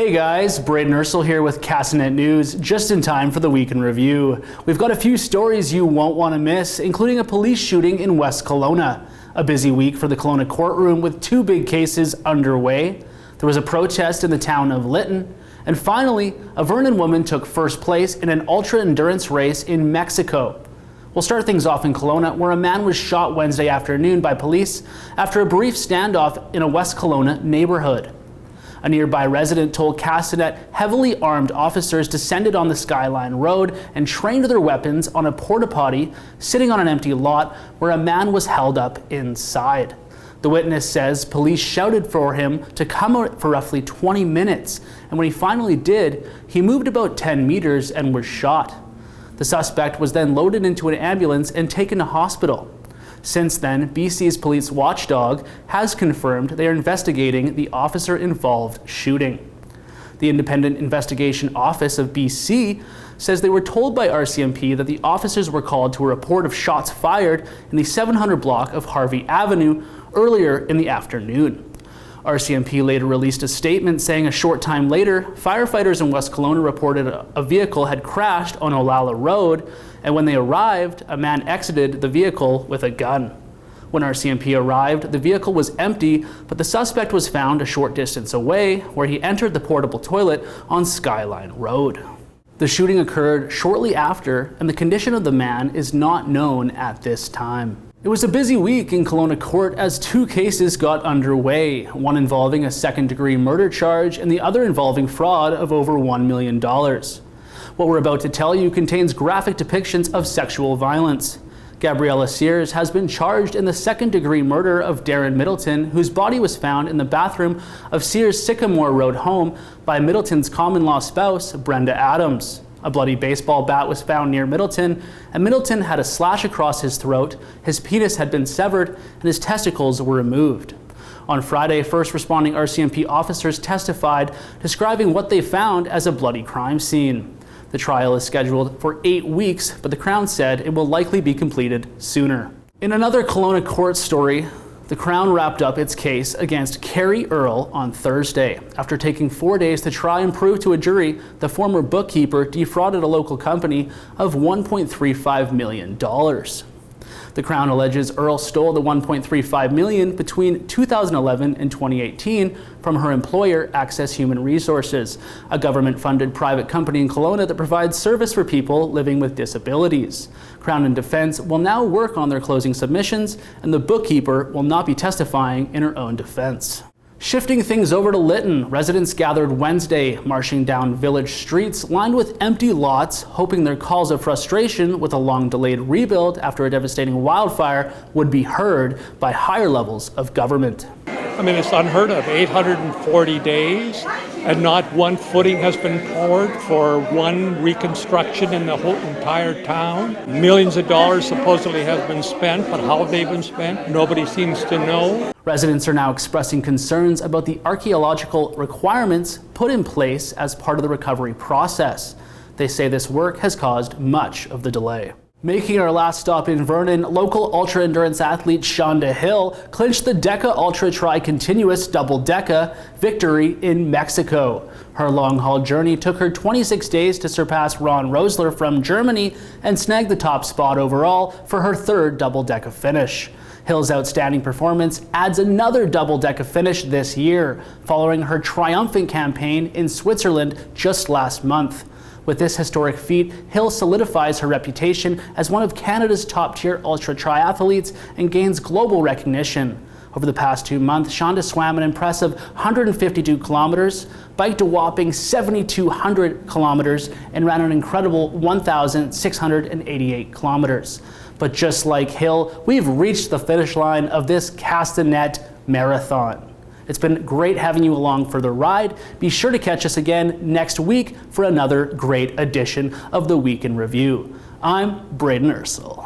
Hey guys, Braden Ursel here with Castanet News, just in time for the Week in Review. We've got a few stories you won't want to miss, including a police shooting in West Kelowna. A busy week for the Kelowna courtroom with two big cases underway. There was a protest in the town of Lytton. And finally, a Vernon woman took first place in an ultra-endurance race in Mexico. We'll start things off in Kelowna, where a man was shot Wednesday afternoon by police after a brief standoff in a West Kelowna neighborhood. A nearby resident told Castanet heavily armed officers descended on the Skyline Road and trained their weapons on a porta potty sitting on an empty lot where a man was held up inside. The witness says police shouted for him to come out for roughly 20 minutes, and when he finally did, he moved about 10 meters and was shot. The suspect was then loaded into an ambulance and taken to hospital. Since then, BC's police watchdog has confirmed they are investigating the officer-involved shooting. The Independent Investigation Office of BC says they were told by RCMP that the officers were called to a report of shots fired in the 700 block of Harvey Avenue earlier in the afternoon. RCMP later released a statement saying a short time later, firefighters in West Kelowna reported a vehicle had crashed on Olalla Road, and when they arrived, a man exited the vehicle with a gun. When RCMP arrived, the vehicle was empty, but the suspect was found a short distance away, where he entered the portable toilet on Skyline Road. The shooting occurred shortly after, and the condition of the man is not known at this time. It was a busy week in Kelowna court as two cases got underway, one involving a second-degree murder charge and the other involving fraud of over $1 million. What we're about to tell you contains graphic depictions of sexual violence. Gabriella Sears has been charged in the second-degree murder of Darren Middleton, whose body was found in the bathroom of Sears' Sycamore Road home by Middleton's common-law spouse, Brenda Adams. A bloody baseball bat was found near Middleton, and Middleton had a slash across his throat, his penis had been severed, and his testicles were removed. On Friday, first responding RCMP officers testified, describing what they found as a bloody crime scene. The trial is scheduled for 8 weeks, but the Crown said it will likely be completed sooner. In another Kelowna court story, the Crown wrapped up its case against Carrie Earle on Thursday. After taking 4 days to try and prove to a jury the former bookkeeper defrauded a local company of $1.35 million. The Crown alleges Earle stole the $1.35 million between 2011 and 2018 from her employer, Access Human Resources, a government-funded private company in Kelowna that provides service for people living with disabilities. Crown and Defence will now work on their closing submissions, and the bookkeeper will not be testifying in her own defence. Shifting things over to Lytton, residents gathered Wednesday, marching down village streets lined with empty lots, hoping their calls of frustration with a long-delayed rebuild after a devastating wildfire would be heard by higher levels of government. I mean, it's unheard of, 840 days, and not one footing has been poured for one reconstruction in the whole entire town. Millions of dollars supposedly have been spent, but how have they been spent? Nobody seems to know. Residents are now expressing concerns about the archaeological requirements put in place as part of the recovery process. They say this work has caused much of the delay. Making our last stop in Vernon, local ultra-endurance athlete Shonda Hill clinched the Deca Ultra Tri-Continuous Double Deca victory in Mexico. Her long-haul journey took her 26 days to surpass Ron Rosler from Germany and snag the top spot overall for her third Double Deca finish. Hill's outstanding performance adds another Double Deca finish this year, following her triumphant campaign in Switzerland just last month. With this historic feat, Hill solidifies her reputation as one of Canada's top-tier ultra triathletes and gains global recognition. Over the past 2 months, Shonda swam an impressive 152 kilometers, biked a whopping 7,200 kilometers, and ran an incredible 1,688 kilometers. But just like Hill, we've reached the finish line of this Castanet marathon. It's been great having you along for the ride. Be sure to catch us again next week for another great edition of the Week in Review. I'm Braden Ursel.